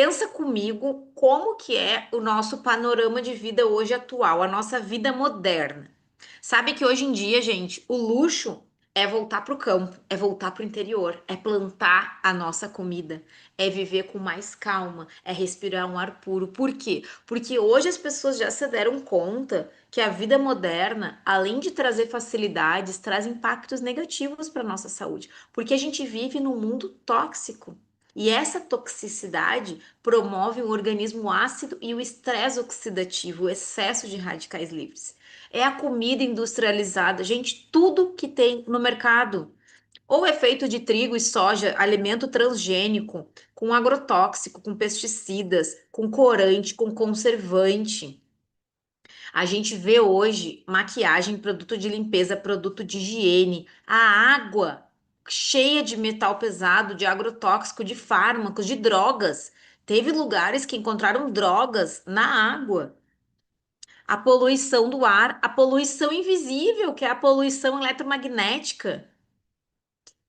Pensa comigo como que é o nosso panorama de vida hoje atual, a nossa vida moderna. Sabe que hoje em dia, gente, o luxo é voltar para o campo, é voltar para o interior, é plantar a nossa comida, é viver com mais calma, é respirar um ar puro. Por quê? Porque hoje as pessoas já se deram conta que a vida moderna, além de trazer facilidades, traz impactos negativos para a nossa saúde, porque a gente vive num mundo tóxico. E essa toxicidade promove um organismo ácido e o estresse oxidativo, o excesso de radicais livres. É a comida industrializada, gente, tudo que tem no mercado. Ou é feito de trigo e soja, alimento transgênico, com agrotóxico, com pesticidas, com corante, com conservante. A gente vê hoje maquiagem, produto de limpeza, produto de higiene, a água cheia de metal pesado, de agrotóxico, de fármacos, de drogas. Teve lugares que encontraram drogas na água. A poluição do ar, a poluição invisível, que é a poluição eletromagnética.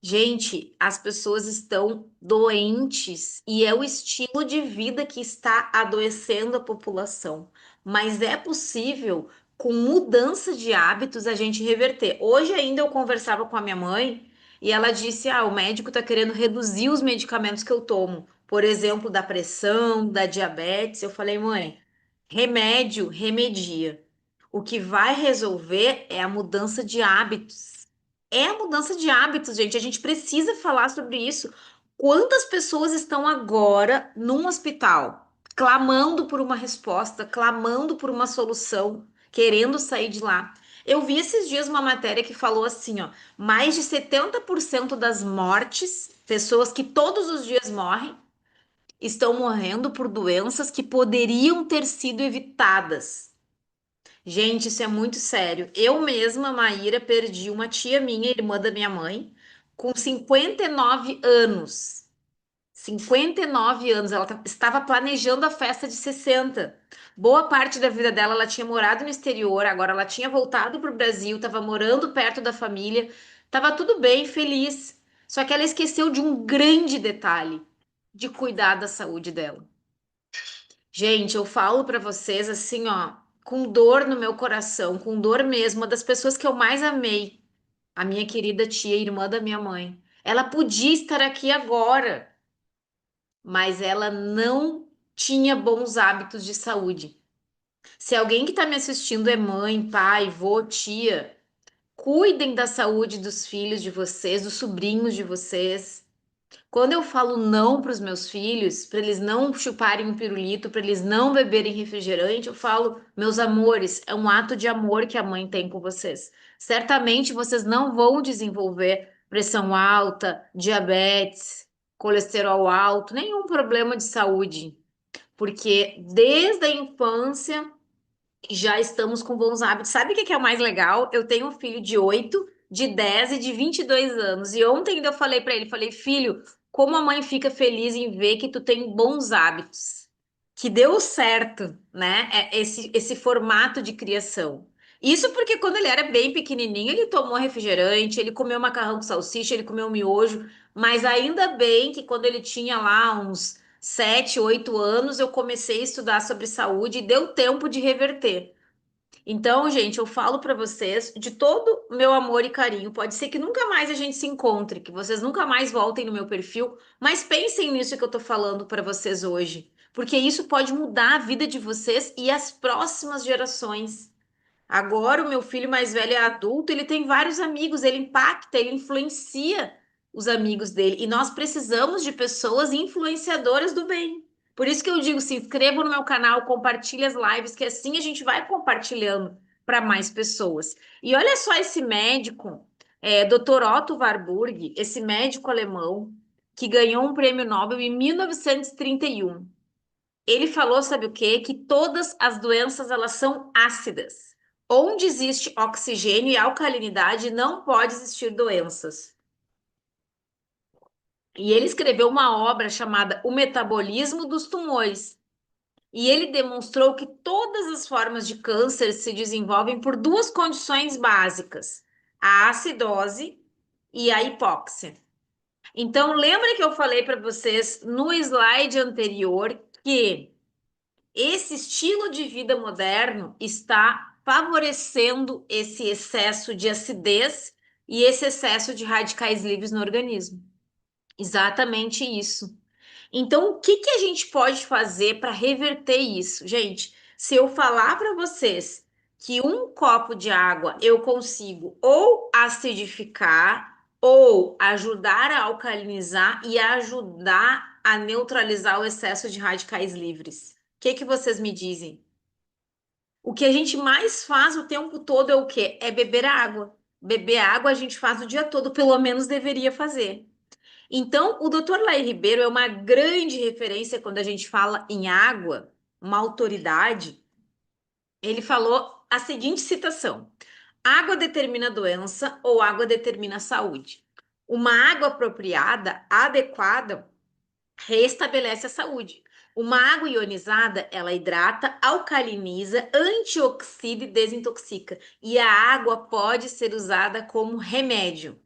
Gente, as pessoas estão doentes e é o estilo de vida que está adoecendo a população. Mas é possível, com mudança de hábitos, a gente reverter. Hoje ainda eu conversava com a minha mãe e ela disse: Ah, o médico está querendo reduzir os medicamentos que eu tomo, por exemplo, da pressão, da diabetes. Eu falei, mãe, remédio remedia. O que vai resolver é a mudança de hábitos. É a mudança de hábitos, gente. A gente precisa falar sobre isso. Quantas pessoas estão agora num hospital, clamando por uma resposta, clamando por uma solução, querendo sair de lá? Eu vi esses dias uma matéria que falou assim, ó, mais de 70% das mortes, pessoas que todos os dias morrem, estão morrendo por doenças que poderiam ter sido evitadas. Gente, isso é muito sério. Eu mesma, Maíra, perdi uma tia minha, irmã da minha mãe, com 59 anos. 59 anos, ela estava planejando a festa de 60. Boa parte da vida dela ela tinha morado no exterior, agora ela tinha voltado para o Brasil, estava morando perto da família, estava tudo bem, feliz. Só que ela esqueceu de um grande detalhe, de cuidar da saúde dela. Gente, eu falo pra vocês assim, ó, com dor no meu coração, com dor mesmo, uma das pessoas que eu mais amei, a minha querida tia, irmã da minha mãe. Ela podia estar aqui agora, mas ela não tinha bons hábitos de saúde. Se alguém que está me assistindo é mãe, pai, vô, tia, cuidem da saúde dos filhos de vocês, dos sobrinhos de vocês. Quando eu falo não para os meus filhos, para eles não chuparem um pirulito, para eles não beberem refrigerante, eu falo, meus amores, é um ato de amor que a mãe tem com vocês. Certamente vocês não vão desenvolver pressão alta, diabetes, colesterol alto, nenhum problema de saúde, porque desde a infância já estamos com bons hábitos. Sabe o que que é o mais legal? Eu tenho um filho de 8, de 10 e de 22 anos. E ontem ainda eu falei para ele, falei, filho, como a mãe fica feliz em ver que tu tem bons hábitos, que deu certo, né? Esse formato de criação. Isso porque quando ele era bem pequenininho, ele tomou refrigerante, ele comeu macarrão com salsicha, ele comeu miojo, mas ainda bem que quando ele tinha lá uns 7, 8 anos, eu comecei a estudar sobre saúde e deu tempo de reverter. Então, gente, eu falo para vocês de todo o meu amor e carinho. Pode ser que nunca mais a gente se encontre, que vocês nunca mais voltem no meu perfil, mas pensem nisso que eu tô falando para vocês hoje, porque isso pode mudar a vida de vocês e as próximas gerações. Agora, o meu filho mais velho é adulto, ele tem vários amigos, ele impacta, ele influencia os amigos dele. E nós precisamos de pessoas influenciadoras do bem. Por isso que eu digo, se inscreva no meu canal, compartilhe as lives, que assim a gente vai compartilhando para mais pessoas. E olha só esse médico, Dr. Otto Warburg, esse médico alemão que ganhou um prêmio Nobel em 1931. Ele falou, sabe o quê? Que todas as doenças elas são ácidas. Onde existe oxigênio e alcalinidade, não pode existir doenças. E ele escreveu uma obra chamada O Metabolismo dos Tumores. E ele demonstrou que todas as formas de câncer se desenvolvem por duas condições básicas: a acidose e a hipóxia. Então, lembra que eu falei para vocês no slide anterior que esse estilo de vida moderno está favorecendo esse excesso de acidez e esse excesso de radicais livres no organismo. Exatamente isso. Então, o que que a gente pode fazer para reverter isso? Gente, se eu falar para vocês que um copo de água eu consigo ou acidificar ou ajudar a alcalinizar e ajudar a neutralizar o excesso de radicais livres. O que que vocês me dizem? O que a gente mais faz o tempo todo é o quê? É beber água. Beber água a gente faz o dia todo, pelo menos deveria fazer. Então, o Dr. Laí Ribeiro é uma grande referência quando a gente fala em água, uma autoridade. Ele falou a seguinte citação: água determina a doença ou água determina a saúde. Uma água apropriada, adequada, restabelece a saúde. Uma água ionizada, ela hidrata, alcaliniza, antioxida e desintoxica. E a água pode ser usada como remédio.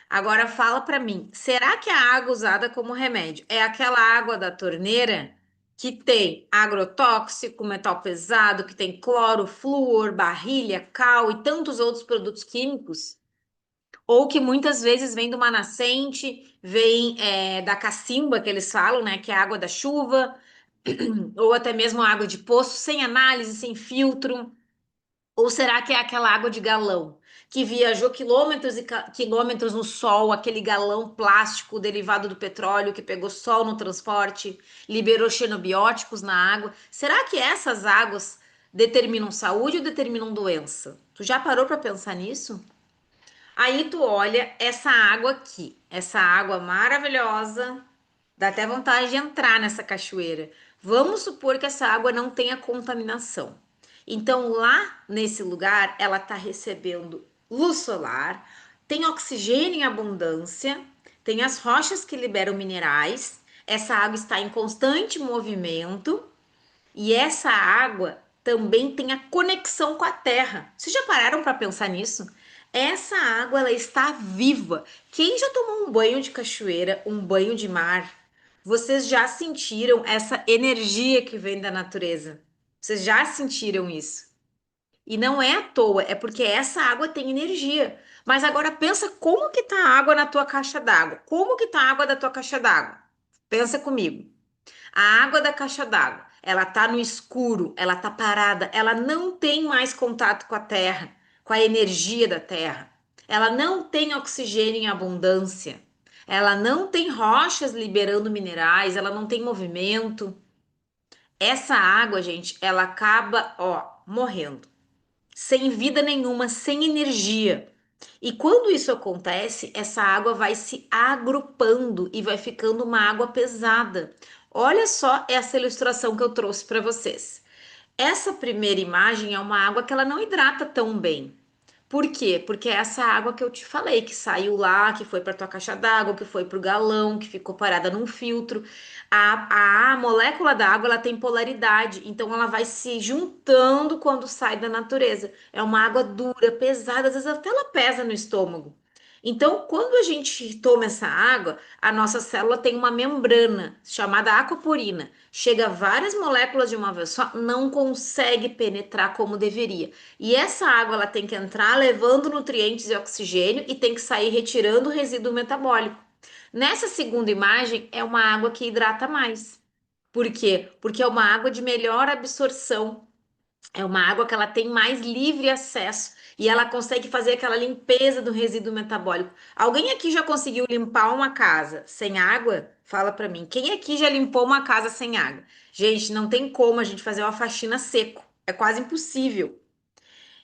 Agora fala para mim, será que a água usada como remédio é aquela água da torneira que tem agrotóxico, metal pesado, que tem cloro, flúor, barrilha, cal e tantos outros produtos químicos? Ou que muitas vezes vem de uma nascente, vem da cacimba que eles falam, né? Que é a água da chuva, ou até mesmo água de poço, sem análise, sem filtro. Ou será que é aquela água de galão que viajou quilômetros e quilômetros no sol, aquele galão plástico derivado do petróleo que pegou sol no transporte, liberou xenobióticos na água? Será que essas águas determinam saúde ou determinam doença? Tu já parou para pensar nisso? Aí tu olha essa água aqui, essa água maravilhosa, dá até vontade de entrar nessa cachoeira. Vamos supor que essa água não tenha contaminação. Então, lá nesse lugar, ela está recebendo luz solar, tem oxigênio em abundância, tem as rochas que liberam minerais, essa água está em constante movimento e essa água também tem a conexão com a terra. Vocês já pararam para pensar nisso? Essa água ela está viva. Quem já tomou um banho de cachoeira, um banho de mar? Vocês já sentiram essa energia que vem da natureza? Vocês já sentiram isso? E não é à toa, é porque essa água tem energia. Mas agora pensa como que tá a água na tua caixa d'água? Como que tá a água da tua caixa d'água? Pensa comigo. A água da caixa d'água, ela tá no escuro, ela tá parada, ela não tem mais contato com a terra, com a energia da terra. Ela não tem oxigênio em abundância. Ela não tem rochas liberando minerais, ela não tem movimento. Essa água, gente, ela acaba, ó, morrendo, sem vida nenhuma, sem energia. E quando isso acontece, essa água vai se agrupando e vai ficando uma água pesada. Olha só essa ilustração que eu trouxe para vocês. Essa primeira imagem é uma água que ela não hidrata tão bem. Por quê? Porque é essa água que eu te falei, que saiu lá, que foi para tua caixa d'água, que foi para o galão, que ficou parada num filtro. A molécula da água ela tem polaridade, então ela vai se juntando quando sai da natureza. É uma água dura, pesada, às vezes até ela pesa no estômago. Então, quando a gente toma essa água, a nossa célula tem uma membrana chamada aquaporina. Chega várias moléculas de uma vez só, não consegue penetrar como deveria. E essa água ela tem que entrar levando nutrientes e oxigênio e tem que sair retirando o resíduo metabólico. Nessa segunda imagem é uma água que hidrata mais. Por quê? Porque é uma água de melhor absorção, é uma água que ela tem mais livre acesso e ela consegue fazer aquela limpeza do resíduo metabólico. Alguém aqui já conseguiu limpar uma casa sem água? Fala pra mim. Quem aqui já limpou uma casa sem água? Gente, não tem como a gente fazer uma faxina seco. É quase impossível.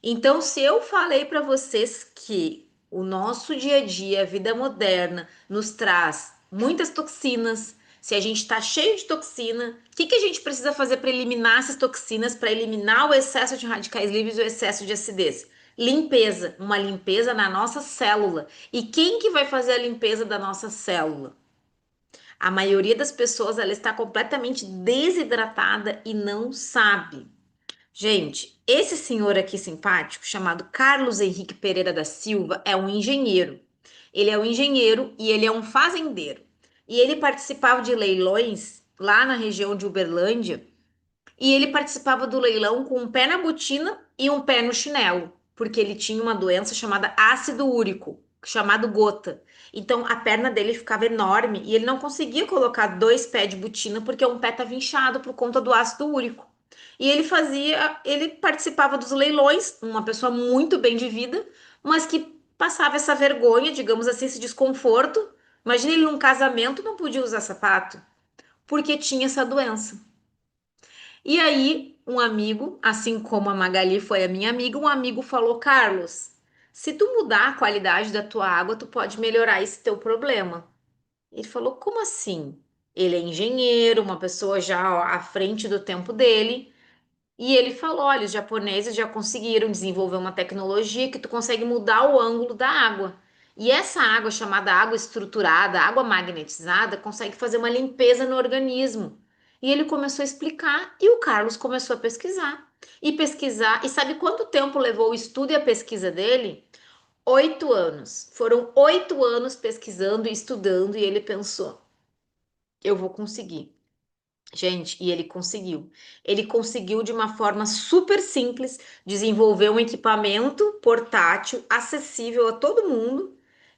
Então, se eu falei para vocês que o nosso dia a dia, a vida moderna, nos traz muitas toxinas, se a gente está cheio de toxina, o que que a gente precisa fazer para eliminar essas toxinas, para eliminar o excesso de radicais livres e o excesso de acidez? Limpeza, uma limpeza na nossa célula. E quem que vai fazer a limpeza da nossa célula? A maioria das pessoas ela está completamente desidratada e não sabe. Gente, esse senhor aqui simpático, chamado Carlos Henrique Pereira da Silva, é um engenheiro. Ele é um engenheiro e ele é um fazendeiro. E ele participava de leilões lá na região de Uberlândia. E ele participava do leilão com um pé na botina e um pé no chinelo, porque ele tinha uma doença chamada ácido úrico, chamado gota. Então a perna dele ficava enorme e ele não conseguia colocar dois pés de botina porque um pé estava inchado por conta do ácido úrico. E ele participava dos leilões, uma pessoa muito bem de vida, mas que passava essa vergonha, digamos assim, esse desconforto. Imagina ele num casamento não podia usar sapato, porque tinha essa doença. E aí, um amigo, assim como a Magali foi a minha amiga, um amigo falou: Carlos, se tu mudar a qualidade da tua água, tu pode melhorar esse teu problema. Ele falou: como assim? Ele é engenheiro, uma pessoa já à frente do tempo dele. E ele falou: olha, os japoneses já conseguiram desenvolver uma tecnologia que tu consegue mudar o ângulo da água. E essa água, chamada água estruturada, água magnetizada, consegue fazer uma limpeza no organismo. E ele começou a explicar, e o Carlos começou a pesquisar. E pesquisar. E sabe quanto tempo levou o estudo e a pesquisa dele? 8 anos. Foram 8 anos pesquisando e estudando, e ele pensou: eu vou conseguir. Gente, e ele conseguiu. Ele conseguiu de uma forma super simples desenvolver um equipamento portátil acessível a todo mundo,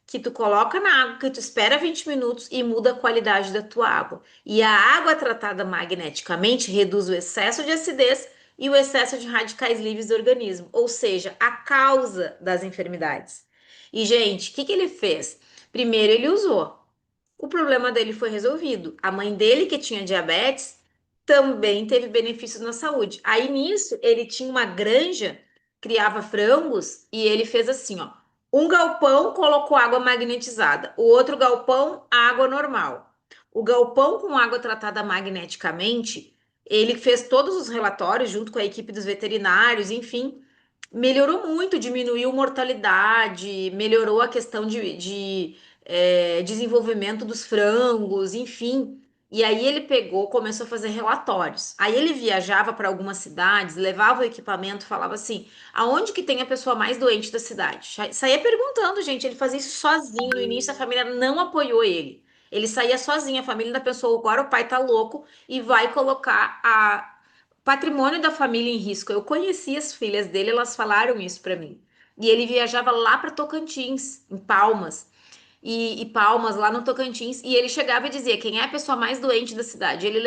que tu coloca na água, que tu espera 20 minutos e muda a qualidade da tua água. E a água tratada magneticamente reduz o excesso de acidez e o excesso de radicais livres do organismo, ou seja, a causa das enfermidades. E, gente, o que que ele fez? Primeiro, ele usou. O problema dele foi resolvido. A mãe dele, que tinha diabetes, também teve benefícios na saúde. Aí nisso, ele tinha uma granja, criava frangos e ele fez assim, ó. Um galpão colocou água magnetizada, o outro galpão, água normal. O galpão com água tratada magneticamente, ele fez todos os relatórios junto com a equipe dos veterinários, enfim, melhorou muito, diminuiu mortalidade, melhorou a questão de desenvolvimento dos frangos, enfim. E aí ele pegou, começou a fazer relatórios. Aí ele viajava para algumas cidades, levava o equipamento, falava assim: aonde que tem a pessoa mais doente da cidade? Saía perguntando, gente. Ele fazia isso sozinho. No início a família não apoiou ele. Ele saía sozinho. A família ainda pensou: agora o pai tá louco e vai colocar a patrimônio da família em risco. Eu conheci as filhas dele, elas falaram isso para mim. E ele viajava lá para Tocantins, em Palmas e Palmas, lá no Tocantins, e ele chegava e dizia quem é a pessoa mais doente da cidade. Ele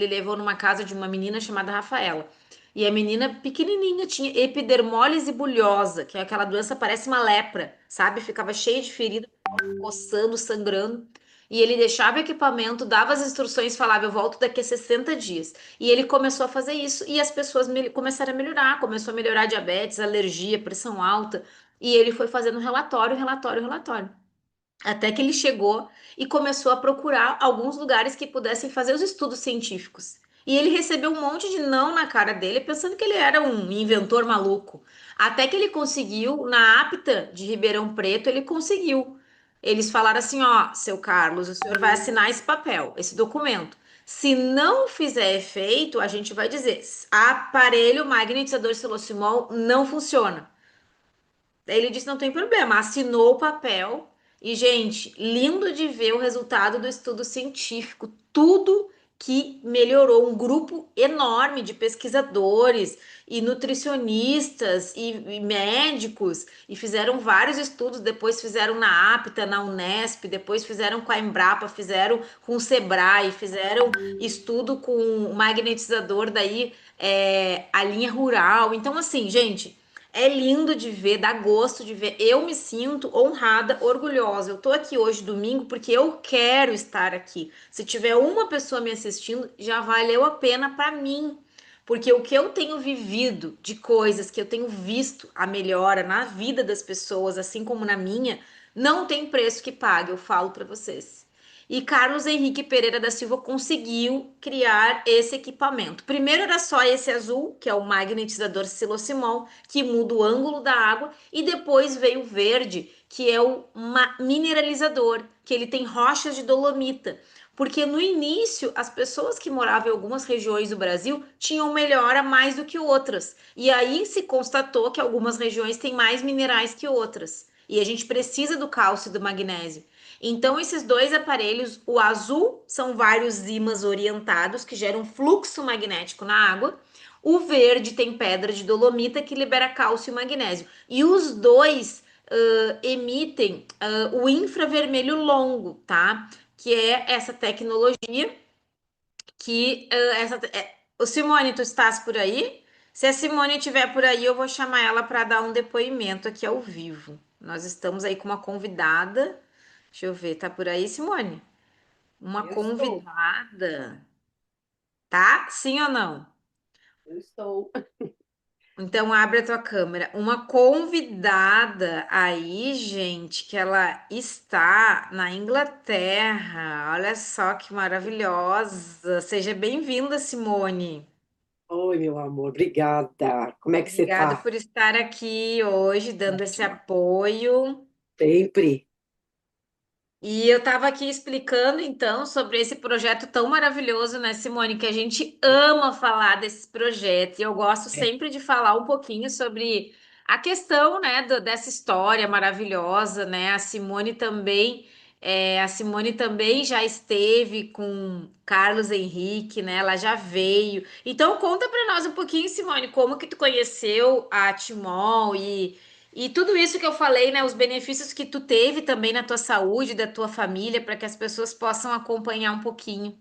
levou numa casa de uma menina chamada Rafaela. E a menina pequenininha tinha epidermólise bulhosa, que é aquela doença parece uma lepra, sabe? Ficava cheia de ferida, coçando, sangrando. E ele deixava o equipamento, dava as instruções, falava: eu volto daqui a 60 dias. E ele começou a fazer isso e as pessoas começaram a melhorar, começou a melhorar diabetes, alergia, pressão alta. E ele foi fazendo relatório, relatório, relatório. Até que ele chegou e começou a procurar alguns lugares que pudessem fazer os estudos científicos. E ele recebeu um monte de não na cara dele, pensando que ele era um inventor maluco. Até que ele conseguiu, na APTA de Ribeirão Preto, ele conseguiu. Eles falaram assim: ó, seu Carlos, o senhor vai assinar esse papel, esse documento. Se não fizer efeito, a gente vai dizer: aparelho magnetizador silocimol não funciona. Daí ele disse: não tem problema, assinou o papel. E, gente, lindo de ver o resultado do estudo científico. Tudo que melhorou. Um grupo enorme de pesquisadores e nutricionistas e médicos. E fizeram vários estudos. Depois fizeram na APTA, na Unesp. Depois fizeram com a Embrapa. Fizeram com o Sebrae. Fizeram estudo com o magnetizador. Daí, a linha rural. Então, assim, gente. É lindo de ver, dá gosto de ver. Eu me sinto honrada, orgulhosa. Eu tô aqui hoje, domingo, porque eu quero estar aqui. Se tiver uma pessoa me assistindo, já valeu a pena para mim. Porque o que eu tenho vivido de coisas que eu tenho visto a melhora na vida das pessoas, assim como na minha, não tem preço que pague, eu falo para vocês. E Carlos Henrique Pereira da Silva conseguiu criar esse equipamento. Primeiro era só esse azul, que é o magnetizador Silocimol, que muda o ângulo da água, e depois veio o verde, que é o mineralizador, que ele tem rochas de dolomita. Porque no início, as pessoas que moravam em algumas regiões do Brasil tinham melhora mais do que outras. E aí se constatou que algumas regiões têm mais minerais que outras. E a gente precisa do cálcio e do magnésio. Então, esses dois aparelhos, o azul são vários ímãs orientados que geram fluxo magnético na água. O verde tem pedra de dolomita que libera cálcio e magnésio. E os dois emitem o infravermelho longo, tá? Que é essa tecnologia que o Simone, tu estás por aí? Se a Simone estiver por aí, eu vou chamar ela para dar um depoimento aqui ao vivo. Nós estamos aí com uma convidada. Deixa eu ver, tá por aí, Simone? Uma Eu estou, convidada, tá? Sim ou não? eu estou. Então abre a tua câmera. Uma convidada aí, gente, que ela está na Inglaterra. Olha só que maravilhosa. Seja bem-vinda, Simone. Oi, meu amor, obrigada. Como é que você Obrigada tá? por estar aqui hoje, dando esse Ótima. apoio. Sempre. E eu estava aqui explicando então sobre esse projeto tão maravilhoso, né, Simone, que a gente ama falar desses projetos. E eu gosto É, sempre de falar um pouquinho sobre a questão, né, dessa história maravilhosa, né? A Simone também já esteve com Carlos Henrique, né? Ela já veio. Então conta para nós um pouquinho, Simone, como que tu conheceu a Timol e tudo isso que eu falei, né, os benefícios que tu teve também na tua saúde, da tua família, para que as pessoas possam acompanhar um pouquinho.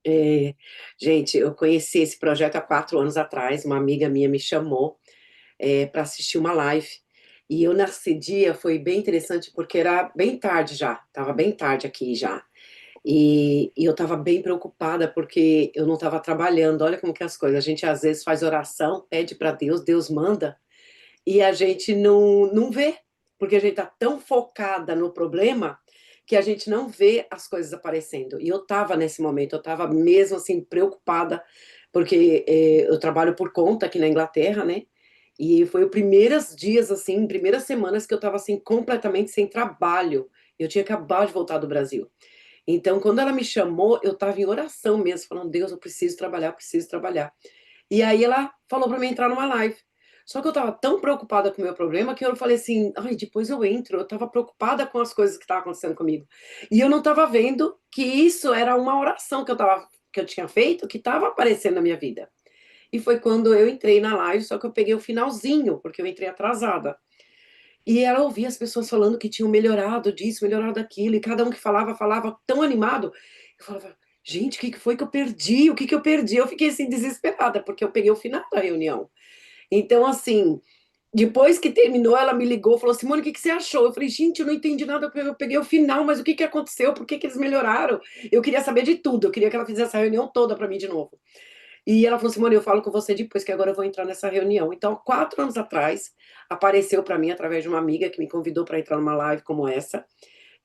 é, gente, eu conheci esse projeto há 4 anos atrás. Uma amiga minha me chamou para assistir uma live. E eu, nesse dia, foi bem interessante porque era bem tarde já. Estava bem tarde aqui já. E eu estava bem preocupada porque eu não estava trabalhando. Olha como que é as coisas. A gente às vezes faz oração, pede para Deus, Deus manda. E a gente não vê, porque a gente está tão focada no problema que a gente não vê as coisas aparecendo. E eu estava nesse momento, eu estava mesmo assim preocupada, porque eu trabalho por conta aqui na Inglaterra, né? E foi os primeiros dias, assim, primeiras semanas que eu estava assim completamente sem trabalho. Eu tinha acabado de voltar do Brasil. Então, quando ela me chamou, eu estava em oração mesmo, falando: Deus, eu preciso trabalhar, eu preciso trabalhar. E aí ela falou para mim entrar numa live. Só que eu estava tão preocupada com o meu problema que eu falei assim, ai, depois eu entro. Eu estava preocupada com as coisas que estavam acontecendo comigo. E eu não estava vendo que isso era uma oração que eu tinha feito, que estava aparecendo na minha vida. E foi quando eu entrei na live, só que eu peguei o finalzinho, porque eu entrei atrasada. E ela ouvia as pessoas falando que tinham melhorado disso, melhorado daquilo, e cada um que falava, falava tão animado. Eu falava, gente, o que que foi que eu perdi? O que que eu perdi? Eu fiquei assim desesperada, porque eu peguei o final da reunião. Então, assim, depois que terminou, ela me ligou, falou: Simone, o que que você achou? Eu falei: gente, eu não entendi nada, eu peguei o final, mas o que que aconteceu? Por que que eles melhoraram? Eu queria saber de tudo, eu queria que ela fizesse a reunião toda para mim de novo. E ela falou: Simone, eu falo com você depois, que agora eu vou entrar nessa reunião. Então, 4 anos atrás, apareceu para mim através de uma amiga que me convidou para entrar numa live como essa.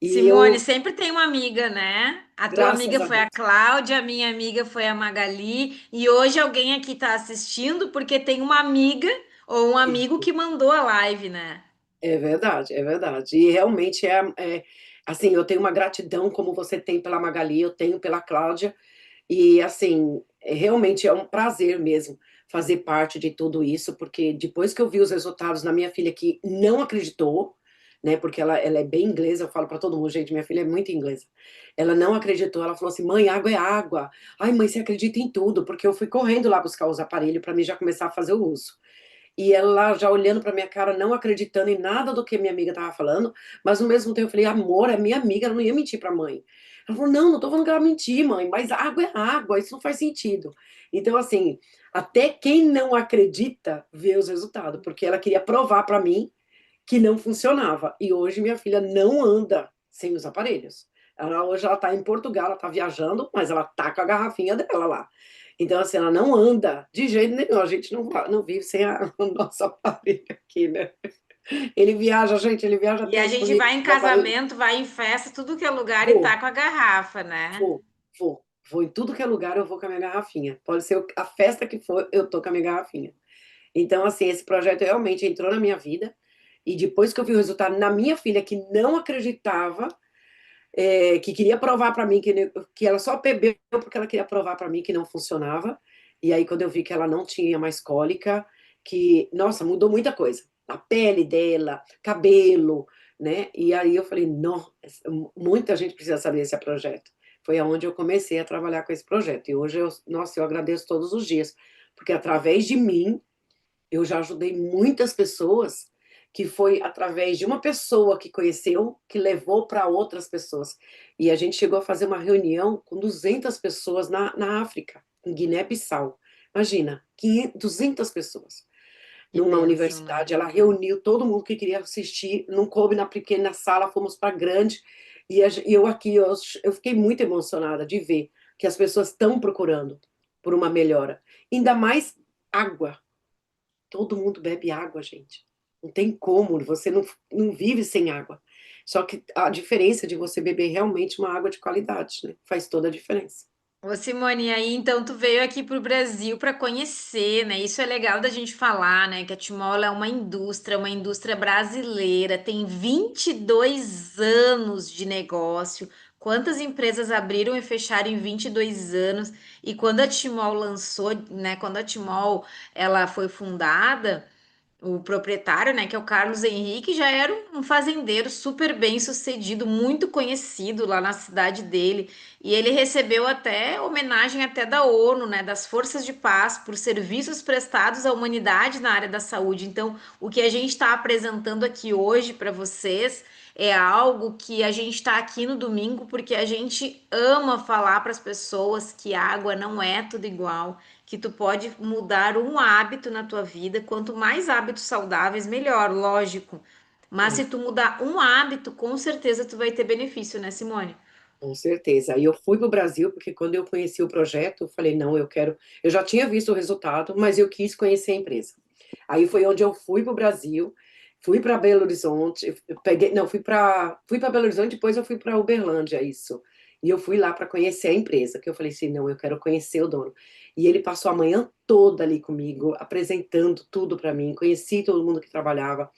E Simone, eu, sempre tem uma amiga, né? A tua graças amiga a foi a Deus, Cláudia, a minha amiga foi a Magali, e hoje alguém aqui está assistindo porque tem uma amiga ou um amigo que mandou a live, né? é verdade, é verdade. E realmente assim, eu tenho uma gratidão como você tem pela Magali, eu tenho pela Cláudia. E assim, realmente é um prazer mesmo fazer parte de tudo isso, porque depois que eu vi os resultados na minha filha que não acreditou, né? Porque ela é bem inglesa, eu falo para todo mundo, gente, minha filha é muito inglesa. Ela não acreditou, ela falou assim: mãe, água é água. Ai, mãe, você acredita em tudo, porque eu fui correndo lá buscar os aparelhos para mim já começar a fazer o uso. E ela já olhando para minha cara, não acreditando em nada do que minha amiga estava falando, mas ao mesmo tempo eu falei: amor, é minha amiga, ela não ia mentir para a mãe. Ela falou: não, não tô falando que ela mentir, mãe, mas água é água, isso não faz sentido. Então, assim, até quem não acredita vê os resultados, porque ela queria provar para mim que não funcionava. E hoje minha filha não anda sem os aparelhos. Hoje ela está em Portugal, ela está viajando, mas ela tá com a garrafinha dela lá. Então, assim, ela não anda de jeito nenhum. A gente não vive sem o nosso aparelho aqui, né? Ele viaja, gente, ele viaja E até a os Estados gente Unidos vai em com o aparelho. casamento, vai em festa, tudo que é lugar e Vou, tá com a garrafa, né? vou. Em tudo que é lugar, eu vou com a minha garrafinha. Pode ser a festa que for, eu tô com a minha garrafinha. Então, assim, esse projeto realmente entrou na minha vida. E depois que eu vi o resultado na minha filha, que não acreditava, que queria provar para mim que ela só bebeu porque ela queria provar para mim que não funcionava. E aí, quando eu vi que ela não tinha mais cólica, que, nossa, mudou muita coisa. A pele dela, cabelo, né? E aí eu falei, não, muita gente precisa saber desse projeto. Foi aonde eu comecei a trabalhar com esse projeto. E hoje nossa, eu agradeço todos os dias, porque através de mim eu já ajudei muitas pessoas, que foi através de uma pessoa que conheceu, que levou para outras pessoas. E a gente chegou a fazer uma reunião com 200 pessoas na África, em Guiné-Bissau. Imagina, 200 pessoas. Que Numa bênção, né? universidade, ela reuniu todo mundo que queria assistir, não coube na pequena sala, fomos para a grande. E eu aqui, eu fiquei muito emocionada de ver que as pessoas estão procurando por uma melhora. Ainda mais água. Todo mundo bebe água, gente. Não tem como, você não vive sem água. Só que a diferença de você beber realmente uma água de qualidade, né? Faz toda a diferença. Ô Simone, e aí então tu veio aqui para o Brasil para conhecer, né? Isso é legal da gente falar, né? Que a Timola é uma indústria brasileira, tem 22 anos de negócio. Quantas empresas abriram e fecharam em 22 anos? E quando a Timol lançou, né? Quando a Timol ela foi fundada, o proprietário, né, que é o Carlos Henrique, já era um fazendeiro super bem sucedido, muito conhecido lá na cidade dele, e ele recebeu até homenagem até da ONU, né, das Forças de Paz, por serviços prestados à humanidade na área da saúde. Então, o que a gente está apresentando aqui hoje para vocês é algo que a gente está aqui no domingo porque a gente ama falar para as pessoas que água não é tudo igual, que tu pode mudar um hábito na tua vida. Quanto mais hábitos saudáveis, melhor, lógico. Mas se É, tu mudar um hábito, com certeza tu vai ter benefício, né, Simone? com certeza. Aí eu fui para o Brasil, porque quando eu conheci o projeto, eu falei, não, eu quero. Eu já tinha visto o resultado, mas eu quis conhecer a empresa. Aí foi onde eu fui para o Brasil, fui para Belo Horizonte, eu peguei, não, fui para Belo Horizonte, depois eu fui para Uberlândia, isso. E eu fui lá para conhecer a empresa, que eu falei assim, não, eu quero conhecer o dono. E ele passou a manhã toda ali comigo, apresentando tudo para mim, conheci todo mundo que trabalhava.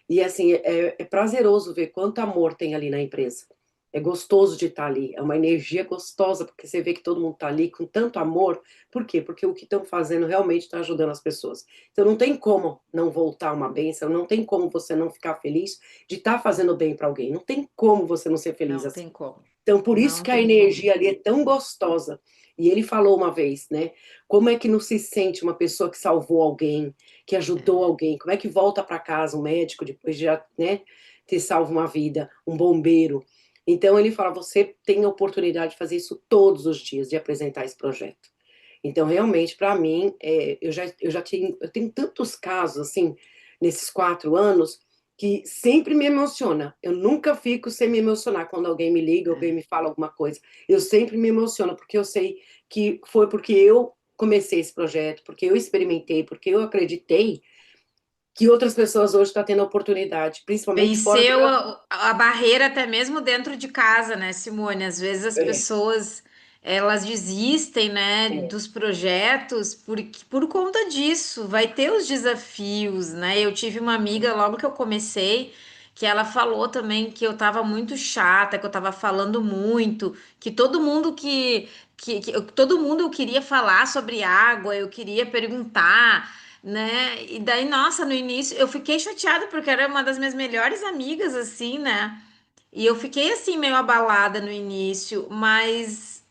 E assim, é prazeroso ver quanto amor tem ali na empresa. É gostoso de estar ali, é uma energia gostosa, porque você vê que todo mundo está ali com tanto amor. Por quê? Porque o que estão fazendo realmente está ajudando as pessoas. Então não tem como não voltar uma bênção, não tem como você não ficar feliz de estar fazendo bem para alguém. Não tem como você não ser feliz Não assim. tem como. Então, por isso Não que a tem como. energia ali é tão gostosa. E ele falou uma vez, né? Como é que não se sente uma pessoa que salvou alguém, que ajudou alguém? Como é que volta para casa um médico depois de já, né, ter salvo uma vida, um bombeiro? Então ele fala, você tem a oportunidade de fazer isso todos os dias, de apresentar esse projeto. Então, realmente, para mim, eu tenho tantos casos assim nesses 4 anos que sempre me emociona. Eu nunca fico sem me emocionar quando alguém me liga, alguém me fala alguma coisa. Eu sempre me emociono, porque eu sei que foi porque eu comecei esse projeto, porque eu experimentei, porque eu acreditei que outras pessoas hoje estão tendo a oportunidade, principalmente fora do Venceu Brasil. a barreira até mesmo dentro de casa, né, Simone? Às vezes as É, pessoas elas desistem, né, é, dos projetos por conta disso. Vai ter os desafios, né? Eu tive uma amiga logo que eu comecei que ela falou também que eu estava muito chata, que eu estava falando muito, que todo mundo todo mundo eu queria falar sobre água, eu queria perguntar, né? E daí, nossa, no início eu fiquei chateada porque era uma das minhas melhores amigas, assim, né? E eu fiquei assim meio abalada no início, mas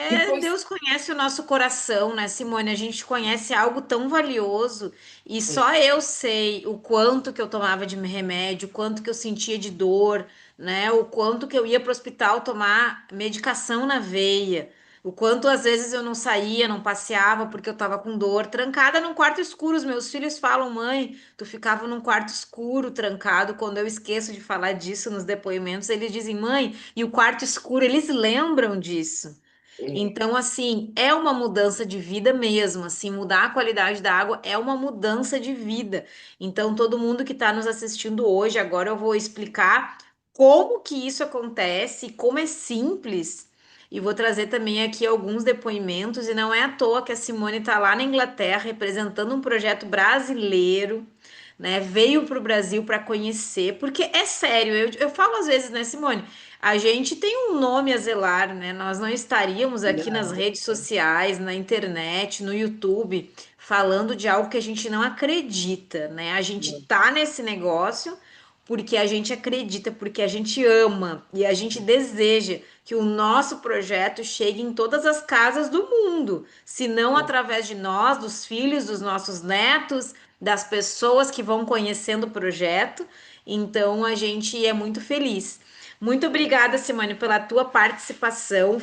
depois, Deus conhece o nosso coração, né, Simone? A gente conhece algo tão valioso e é, só eu sei o quanto que eu tomava de remédio, o quanto que eu sentia de dor, né? O quanto que eu ia para o hospital tomar medicação na veia. O quanto às vezes eu não saía, não passeava porque eu estava com dor, trancada num quarto escuro. Os meus filhos falam, mãe, tu ficava num quarto escuro, trancado. Quando eu esqueço de falar disso nos depoimentos, eles dizem, mãe, e o quarto escuro, eles lembram disso. é, Então, assim, é uma mudança de vida mesmo. Assim, mudar a qualidade da água é uma mudança de vida. Então, todo mundo que está nos assistindo hoje, agora eu vou explicar como que isso acontece, como é simples. E vou trazer também aqui alguns depoimentos, e não é à toa que a Simone está lá na Inglaterra representando um projeto brasileiro, né? Veio para o Brasil para conhecer, porque é sério, eu falo às vezes, né, Simone? A gente tem um nome a zelar, né? Nós não estaríamos aqui nas não, redes sociais, na internet, no YouTube, falando de algo que a gente não acredita, né? A gente não, tá nesse negócio porque a gente acredita, porque a gente ama e a gente deseja que o nosso projeto chegue em todas as casas do mundo, se não através de nós, dos filhos, dos nossos netos, das pessoas que vão conhecendo o projeto. Então a gente é muito feliz. Muito obrigada, Simone, pela tua participação.